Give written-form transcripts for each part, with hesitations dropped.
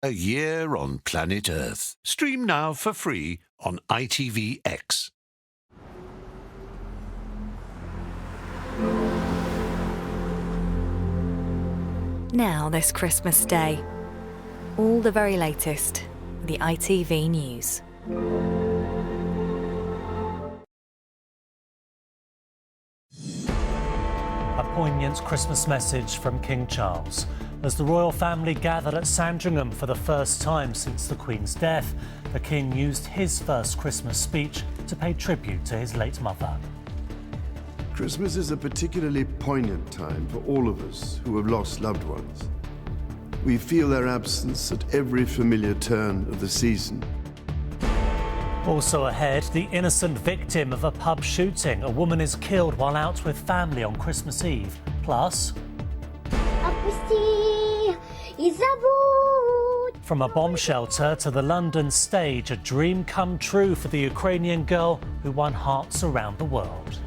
A Year on Planet Earth. Stream now for free on ITVX. Now this Christmas Day, all the very latest, the ITV News. A poignant Christmas message from King Charles. As the royal family gathered at Sandringham for the first time since the Queen's death, the King used his first Christmas speech to pay tribute to his late mother. Christmas is a particularly poignant time for all of us who have lost loved ones. We feel their absence at every familiar turn of the season. Also ahead, the innocent victim of a pub shooting. A woman is killed while out with family on Christmas Eve. Plus, from a bomb shelter to the London stage, a dream come true for the Ukrainian girl who won hearts around the world.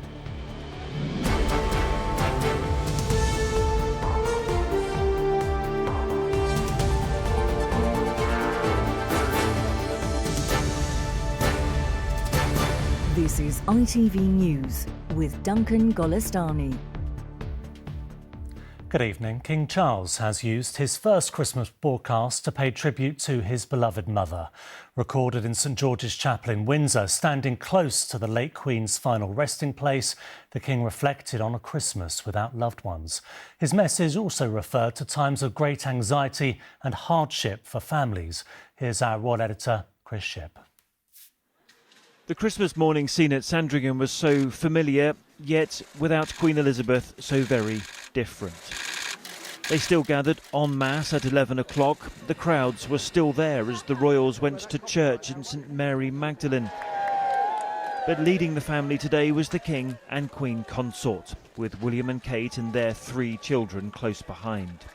This is ITV News with Duncan Golestani. Good evening. King Charles has used his first Christmas broadcast to pay tribute to his beloved mother. Recorded in St George's Chapel in Windsor, standing close to the late Queen's final resting place, the King reflected on a Christmas without loved ones. His message also referred to times of great anxiety and hardship for families. Here's our Royal Editor, Chris Shipp. The Christmas morning scene at Sandringham was so familiar, yet without Queen Elizabeth, so very different. They still gathered en masse at 11 o'clock. The crowds were still there as the royals went to church in St Mary Magdalene. But leading the family today was the King and Queen Consort, with William and Kate and their 3 children close behind.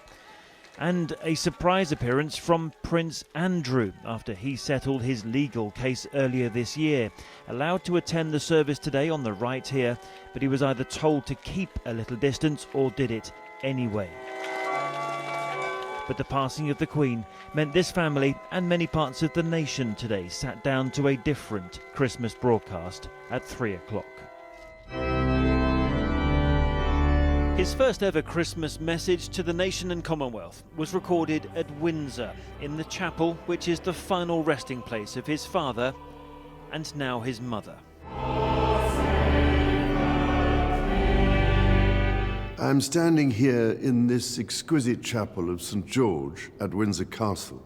And a surprise appearance from Prince Andrew after he settled his legal case earlier this year. Allowed to attend the service today on the right here, but he was either told to keep a little distance or did it anyway. But the passing of the Queen meant this family and many parts of the nation today sat down to a different Christmas broadcast at 3 o'clock. His first ever Christmas message to the nation and Commonwealth was recorded at Windsor, in the chapel which is the final resting place of his father and now his mother. I'm standing here in this exquisite chapel of St George at Windsor Castle,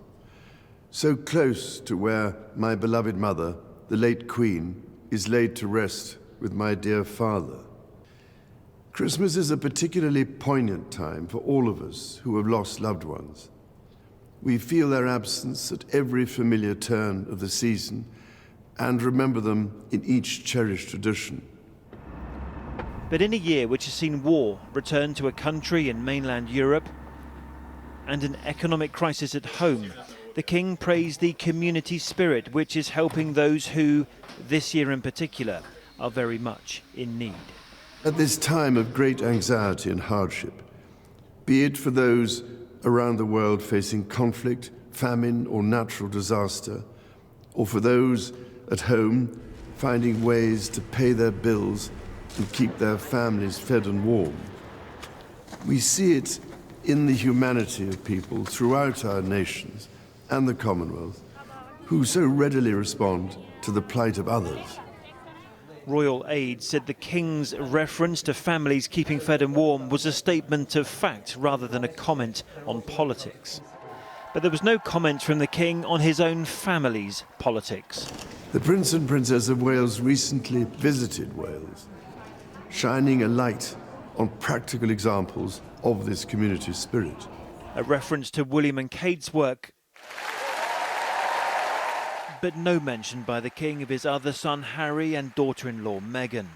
so close to where my beloved mother, the late Queen, is laid to rest with my dear father. Christmas is a particularly poignant time for all of us who have lost loved ones. We feel their absence at every familiar turn of the season and remember them in each cherished tradition. But in a year which has seen war return to a country in mainland Europe and an economic crisis at home, the King praised the community spirit which is helping those who, this year in particular, are very much in need. At this time of great anxiety and hardship, be it for those around the world facing conflict, famine or natural disaster, or for those at home finding ways to pay their bills and keep their families fed and warm, we see it in the humanity of people throughout our nations and the Commonwealth who so readily respond to the plight of others. Royal Aid said the King's reference to families keeping fed and warm was a statement of fact rather than a comment on politics. But there was no comment from the King on his own family's politics. The Prince and Princess of Wales recently visited Wales, shining a light on practical examples of this community spirit. A reference to William and Kate's work, but no mention by the King of his other son Harry and daughter-in-law Meghan.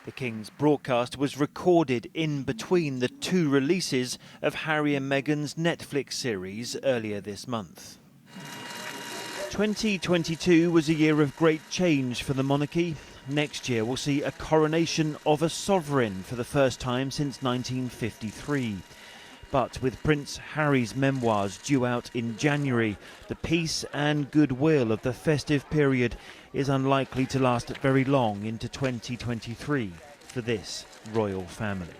The King's broadcast was recorded in between the 2 releases of Harry and Meghan's Netflix series earlier this month. 2022 was a year of great change for the monarchy. Next year will see a coronation of a sovereign for the first time since 1953. But with Prince Harry's memoirs due out in January, the peace and goodwill of the festive period is unlikely to last very long into 2023 for this royal family.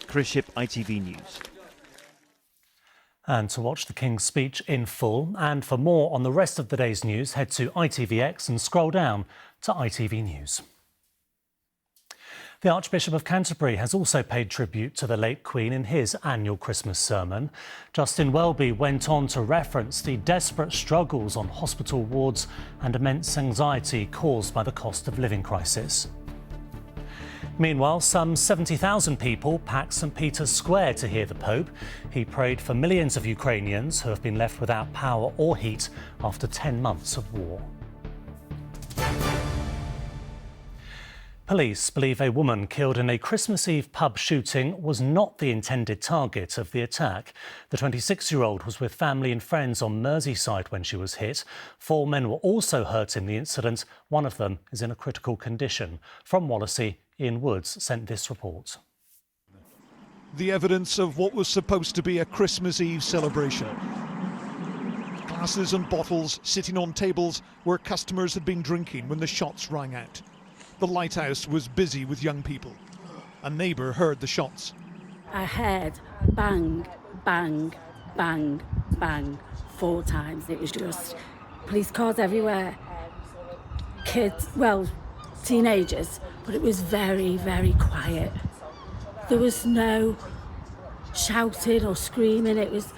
Chris Ship, ITV News. And to watch the King's speech in full and for more on the rest of the day's news, head to ITVX and scroll down to ITV News. The Archbishop of Canterbury has also paid tribute to the late Queen in his annual Christmas sermon. Justin Welby went on to reference the desperate struggles on hospital wards and immense anxiety caused by the cost of living crisis. Meanwhile, some 70,000 people packed St Peter's Square to hear the Pope. He prayed for millions of Ukrainians who have been left without power or heat after 10 months of war. Police believe a woman killed in a Christmas Eve pub shooting was not the intended target of the attack. The 26-year-old was with family and friends on Merseyside when she was hit. 4 men were also hurt in the incident. One of them is in a critical condition. From Wallasey, Ian Woods sent this report. The evidence of what was supposed to be a Christmas Eve celebration. Glasses and bottles sitting on tables where customers had been drinking when the shots rang out. The lighthouse was busy with young people. A neighbour heard the shots. I heard bang, bang, bang, bang 4 times. It was just police cars everywhere. Kids, well, teenagers, but it was very, very quiet. There was no shouting or screaming. It was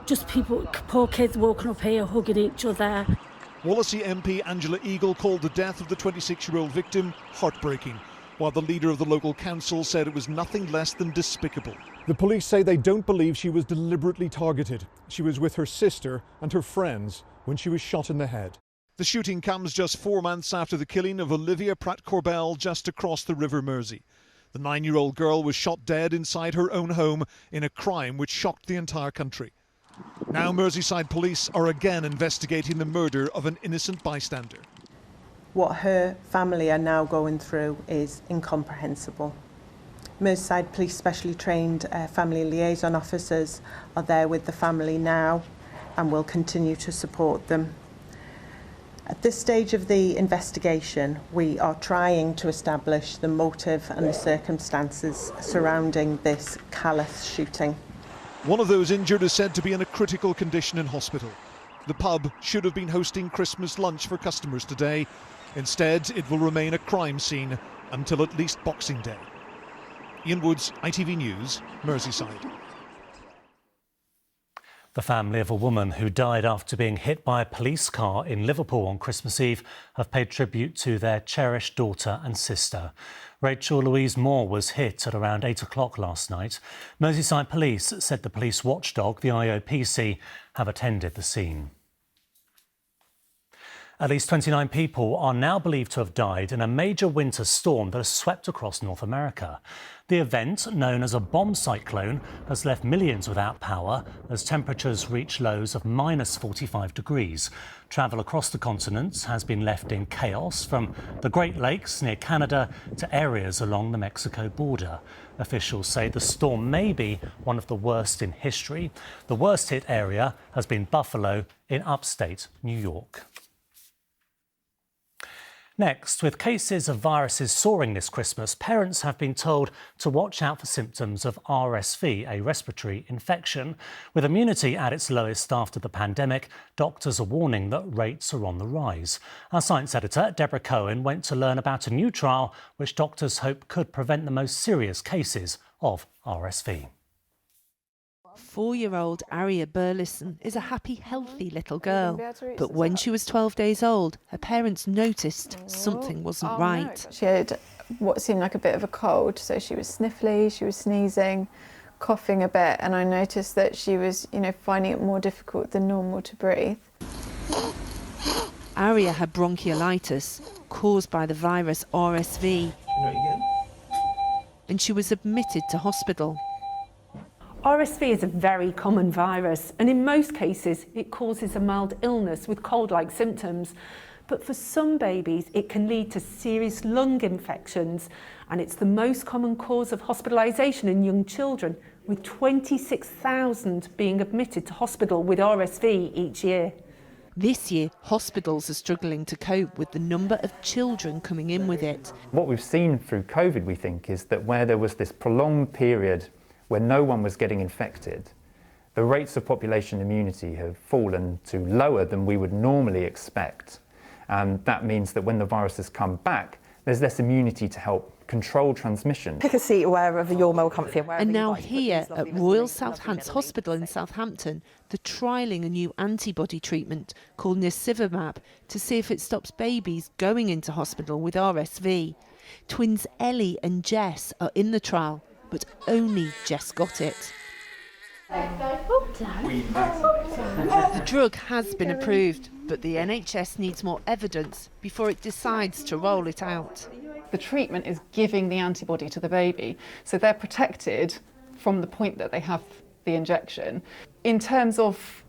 just people, poor kids walking up here, hugging each other. Wallasey MP Angela Eagle called the death of the 26-year-old victim heartbreaking, while the leader of the local council said it was nothing less than despicable. The police say they don't believe she was deliberately targeted. She was with her sister and her friends when she was shot in the head. The shooting comes just 4 months after the killing of Olivia Pratt-Corbell just across the River Mersey. The 9-year-old girl was shot dead inside her own home in a crime which shocked the entire country. Now Merseyside police are again investigating the murder of an innocent bystander. What her family are now going through is incomprehensible. Merseyside police specially trained family liaison officers are there with the family now and will continue to support them. At this stage of the investigation, we are trying to establish the motive and the circumstances surrounding this callous shooting. One of those injured is said to be in a critical condition in hospital. The pub should have been hosting Christmas lunch for customers today. Instead, it will remain a crime scene until at least Boxing Day. Ian Woods, ITV News, Merseyside. The family of a woman who died after being hit by a police car in Liverpool on Christmas Eve have paid tribute to their cherished daughter and sister. Rachel Louise Moore was hit at around 8 o'clock last night. Merseyside Police said the police watchdog, the IOPC, have attended the scene. At least 29 people are now believed to have died in a major winter storm that has swept across North America. The event, known as a bomb cyclone, has left millions without power as temperatures reach lows of -45 degrees. Travel across the continent has been left in chaos, from the Great Lakes near Canada to areas along the Mexico border. Officials say the storm may be one of the worst in history. The worst hit area has been Buffalo in upstate New York. Next, with cases of viruses soaring this Christmas, parents have been told to watch out for symptoms of RSV, a respiratory infection. With immunity at its lowest after the pandemic, doctors are warning that rates are on the rise. Our science editor, Deborah Cohen, went to learn about a new trial which doctors hope could prevent the most serious cases of RSV. 4-year-old Aria Burleson is a happy, healthy little girl. But when she was 12 days old, her parents noticed something wasn't right. She had what seemed like a bit of a cold, so she was sniffly, she was sneezing, coughing a bit, and I noticed that she was, finding it more difficult than normal to breathe. Aria had bronchiolitis caused by the virus RSV, and she was admitted to hospital. RSV is a very common virus, and in most cases it causes a mild illness with cold-like symptoms. But for some babies it can lead to serious lung infections, and it's the most common cause of hospitalisation in young children, with 26,000 being admitted to hospital with RSV each year. This year, hospitals are struggling to cope with the number of children coming in with it. What we've seen through COVID, we think, is that where there was this prolonged period where no one was getting infected, the rates of population immunity have fallen to lower than we would normally expect. And that means that when the viruses come back, there's less immunity to help control transmission. Pick a seat wherever you're more comfy. And now here at Royal Southampton Hospital in Southampton, they're trialling a new antibody treatment called nirsevimab to see if it stops babies going into hospital with RSV. Twins Ellie and Jess are in the trial, but only Jess got it. The drug has been approved, but the NHS needs more evidence before it decides to roll it out. The treatment is giving the antibody to the baby, so they're protected from the point that they have the injection. In terms of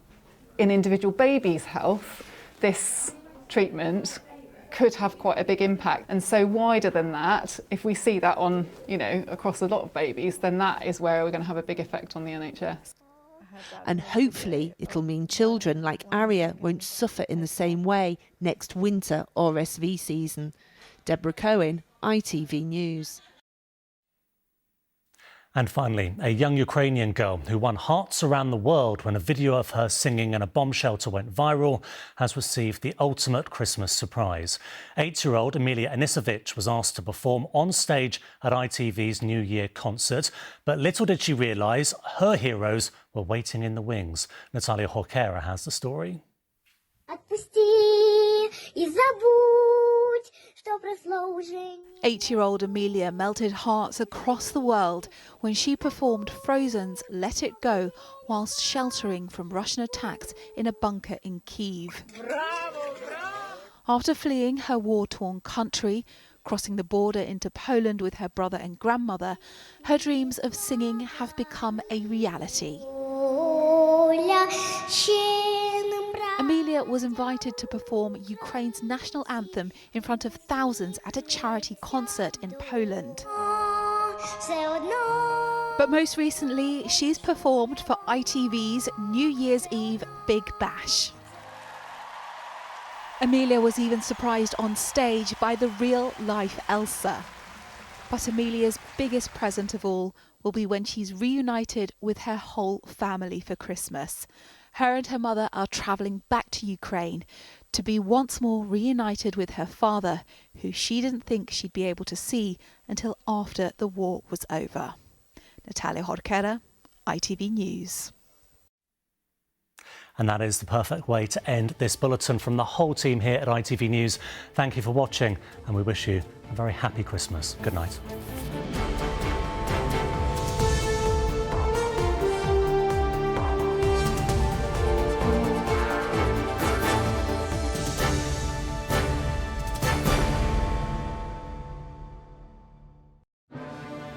an individual baby's health, this treatment could have quite a big impact. And so wider than that, if we see that on, across a lot of babies, then that is where we're going to have a big effect on the NHS. And hopefully it'll mean children like Aria won't suffer in the same way next winter RSV season. Deborah Cohen, ITV News. And finally, a young Ukrainian girl who won hearts around the world when a video of her singing in a bomb shelter went viral has received the ultimate Christmas surprise. 8-year-old Emilia Anisovich was asked to perform on stage at ITV's New Year concert, but little did she realise her heroes were waiting in the wings. Natalia Horkera has the story. 8-year-old Emilia melted hearts across the world when she performed Frozen's Let It Go whilst sheltering from Russian attacks in a bunker in Kyiv. After fleeing her war-torn country, crossing the border into Poland with her brother and grandmother, her dreams of singing have become a reality. Emilia was invited to perform Ukraine's national anthem in front of thousands at a charity concert in Poland. But most recently, she's performed for ITV's New Year's Eve Big Bash. Emilia was even surprised on stage by the real-life Elsa. But Emilia's biggest present of all will be when she's reunited with her whole family for Christmas. Her and her mother are travelling back to Ukraine to be once more reunited with her father, who she didn't think she'd be able to see until after the war was over. Natalia Horkera, ITV News. And that is the perfect way to end this bulletin from the whole team here at ITV News. Thank you for watching, and we wish you a very happy Christmas. Good night.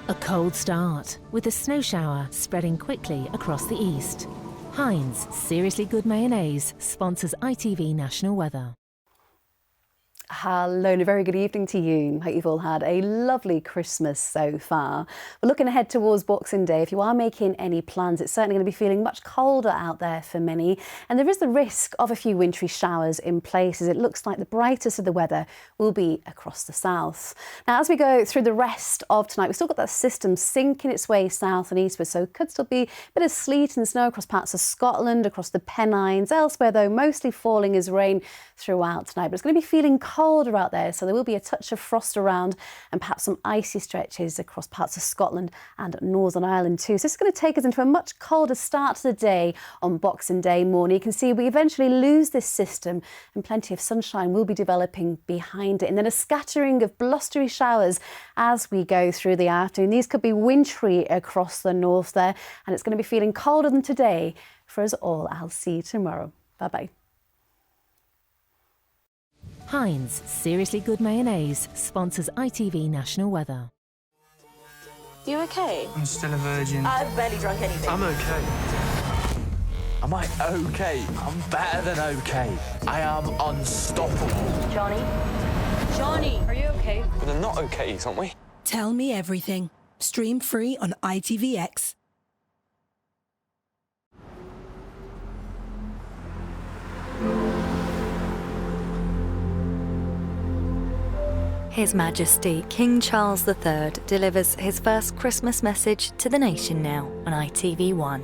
A cold start, with a snow shower spreading quickly across the east. Heinz Seriously Good Mayonnaise sponsors ITV National Weather. Hello and a very good evening to you. Hope you've all had a lovely Christmas so far. We're looking ahead towards Boxing Day. If you are making any plans, it's certainly going to be feeling much colder out there for many. And there is the risk of a few wintry showers in places. It looks like the brightest of the weather will be across the south. Now, as we go through the rest of tonight, we've still got that system sinking its way south and eastward. So it could still be a bit of sleet and snow across parts of Scotland, across the Pennines. Elsewhere, though, mostly falling as rain throughout tonight. But it's going to be feeling colder out there, so there will be a touch of frost around and perhaps some icy stretches across parts of Scotland and Northern Ireland too. So it's going to take us into a much colder start to the day on Boxing Day morning. You can see we eventually lose this system and plenty of sunshine will be developing behind it, and then a scattering of blustery showers as we go through the afternoon. These could be wintry across the north there, and it's going to be feeling colder than today for us all. I'll see you tomorrow. Bye-bye. Heinz Seriously Good Mayonnaise sponsors ITV National Weather. You okay? I'm still a virgin. I've barely drunk anything. I'm okay. Am I okay? I'm better than okay. I am unstoppable. Johnny? Johnny, are you okay? But they're not okay, aren't we? Tell Me Everything. Stream free on ITVX. His Majesty King Charles III delivers his first Christmas message to the nation now on ITV1.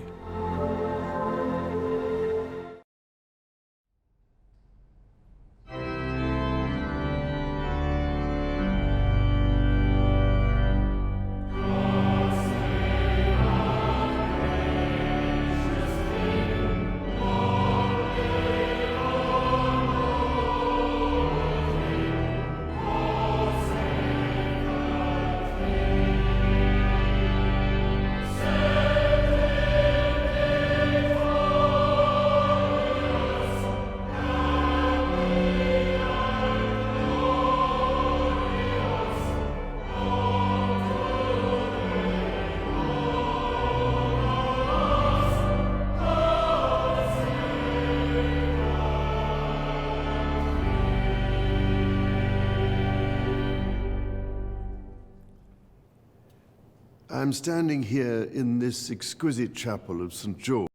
I'm standing here in this exquisite chapel of St. George.